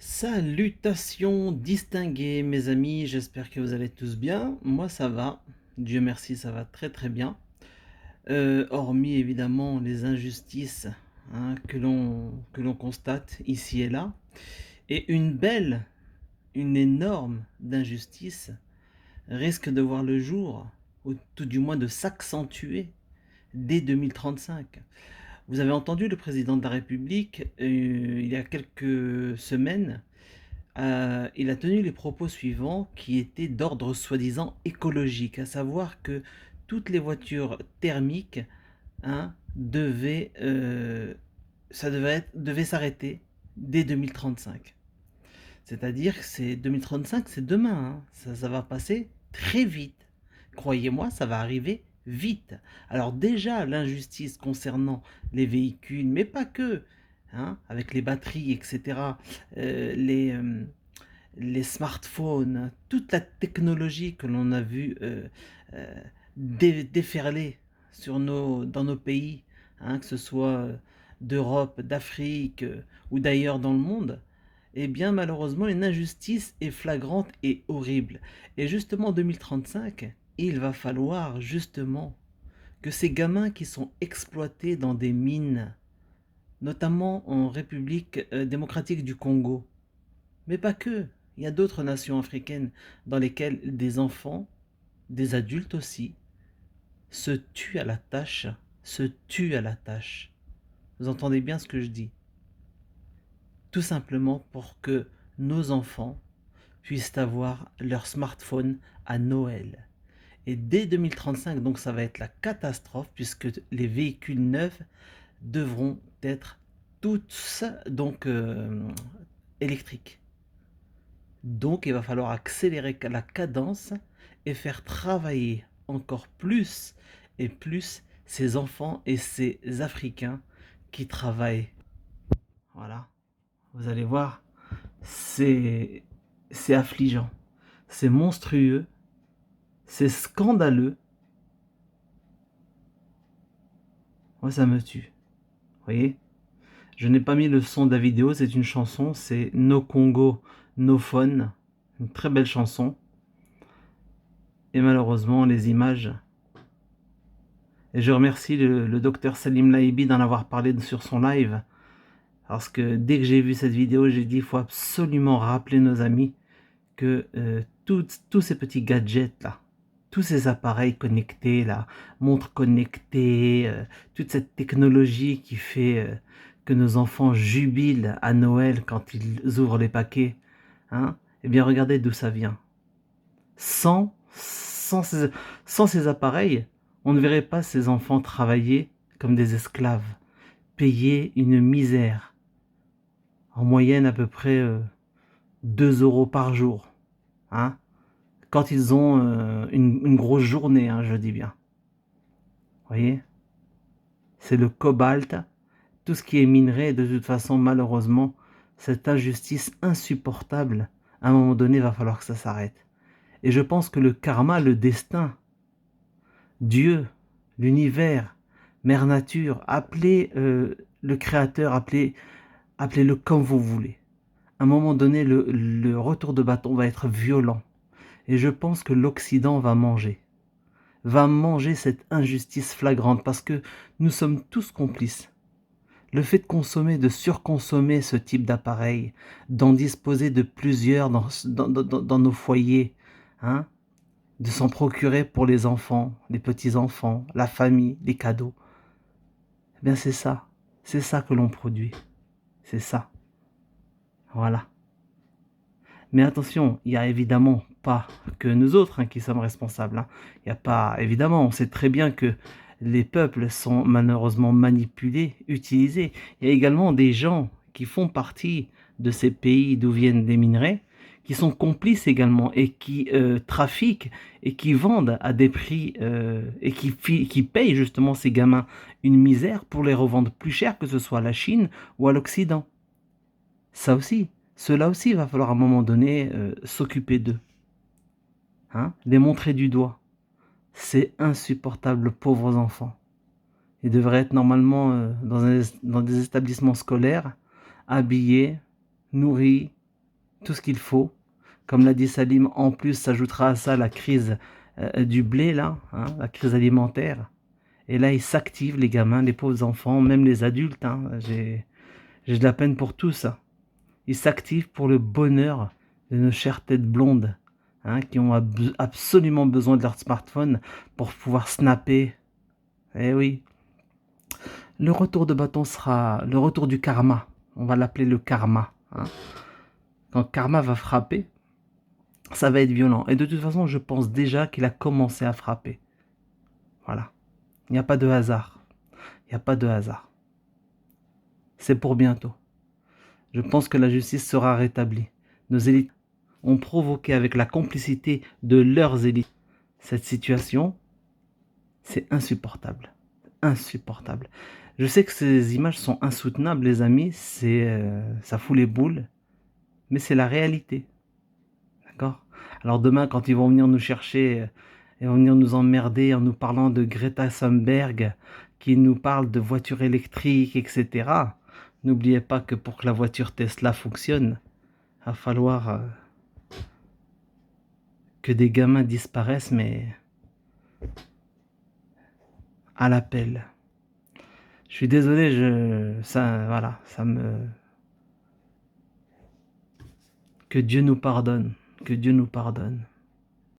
Salutations distinguées mes amis, j'espère que vous allez tous bien. Moi ça va, Dieu merci, ça va très très bien. Hormis évidemment les injustices hein, que l'on constate ici et là. Et une énorme d'injustice risque de voir le jour, ou tout du moins de s'accentuer dès 2035. Vous avez entendu le président de la République il y a quelques semaines. Il a tenu les propos suivants qui étaient d'ordre soi-disant écologique, à savoir que toutes les voitures thermiques hein, devaient s'arrêter dès 2035. C'est-à-dire que c'est 2035, c'est demain, hein. Ça va passer très vite. Croyez-moi, ça va arriver vite. Alors déjà, l'injustice concernant les véhicules, mais pas que, hein, avec les batteries, etc., euh, les, euh, les smartphones, toute la technologie que l'on a vu euh, déferler dans nos pays, hein, que ce soit d'Europe, d'Afrique ou d'ailleurs dans le monde, eh bien malheureusement une injustice est flagrante et horrible. Et justement en 2035, il va falloir justement que ces gamins qui sont exploités dans des mines, notamment en République démocratique du Congo, mais pas que, il y a d'autres nations africaines dans lesquelles des enfants, des adultes aussi, se tuent à la tâche, se tuent à la tâche. Vous entendez bien ce que je dis? Tout simplement pour que nos enfants puissent avoir leur smartphone à Noël. Et dès 2035, donc ça va être la catastrophe puisque les véhicules neufs devront être tous donc électriques. Donc il va falloir accélérer la cadence et faire travailler encore plus et plus ces enfants et ces Africains qui travaillent. Voilà, vous allez voir, c'est c'est affligeant, c'est monstrueux, c'est scandaleux. Moi ça me tue. Vous voyez? Je n'ai pas mis le son de la vidéo, c'est une chanson, c'est No Congo, No Phone, une très belle chanson. Et malheureusement, les images. Et je remercie le docteur Salim Laibi d'en avoir parlé sur son live. Parce que dès que j'ai vu cette vidéo, j'ai dit il faut absolument rappeler nos amis que tous ces petits gadgets là, tous ces appareils connectés là, montres connectées, toute cette technologie qui fait que nos enfants jubilent à Noël quand ils ouvrent les paquets, hein, eh bien regardez d'où ça vient. Sans ces appareils, on ne verrait pas ces enfants travailler comme des esclaves, payer une misère, en moyenne à peu près 2 euros par jour, hein, quand ils ont une grosse journée, hein, je dis bien. Vous voyez, c'est le cobalt, tout ce qui est minerai, de toute façon, malheureusement, cette injustice insupportable, à un moment donné, va falloir que ça s'arrête. Et je pense que le karma, le destin, Dieu, l'univers, Mère Nature, appelez le Créateur, appelez-le comme vous voulez. À un moment donné, le retour de bâton va être violent. Et je pense que l'Occident va manger cette injustice flagrante parce que nous sommes tous complices. Le fait de consommer, de surconsommer ce type d'appareil, d'en disposer de plusieurs dans nos foyers, hein, de s'en procurer pour les enfants, les petits-enfants, la famille, les cadeaux, eh bien c'est ça que l'on produit, c'est ça, voilà. Mais attention, il n'y a évidemment pas que nous autres hein, qui sommes responsables. Hein. Il n'y a pas, évidemment, on sait très bien que les peuples sont malheureusement manipulés, utilisés. Il y a également des gens qui font partie de ces pays d'où viennent des minerais, qui sont complices également et qui trafiquent et qui vendent à des prix et qui payent justement ces gamins une misère pour les revendre plus cher, que ce soit à la Chine ou à l'Occident. Ça aussi, cela aussi, il va falloir à un moment donné s'occuper d'eux, hein, les montrer du doigt. C'est insupportable, pauvres enfants. Ils devraient être normalement dans des établissements scolaires, habillés, nourris, tout ce qu'il faut. Comme l'a dit Salim, en plus s'ajoutera à ça la crise du blé, là, hein, la crise alimentaire. Et là, ils s'activent, les gamins, les pauvres enfants, même les adultes. Hein, j'ai de la peine pour tous. Hein. Ils s'activent pour le bonheur de nos chères têtes blondes, hein, qui ont absolument besoin de leur smartphone pour pouvoir snapper. Eh oui. Le retour de bâton sera le retour du karma. On va l'appeler le karma. Hein. Quand karma va frapper, ça va être violent. Et de toute façon, je pense déjà qu'il a commencé à frapper. Voilà. Il n'y a pas de hasard. Il n'y a pas de hasard. C'est pour bientôt. Je pense que la justice sera rétablie. Nos élites ont provoqué avec la complicité de leurs élites cette situation. C'est insupportable. Insupportable. Je sais que ces images sont insoutenables, les amis. Ça fout les boules. Mais c'est la réalité. D'accord? Alors demain, quand ils vont venir nous chercher, ils vont venir nous emmerder en nous parlant de Greta Thunberg, qui nous parle de voitures électriques, etc. N'oubliez pas que pour que la voiture Tesla fonctionne, il va falloir que des gamins disparaissent, mais à l'appel. Je suis désolé, voilà, que Dieu nous pardonne, que Dieu nous pardonne.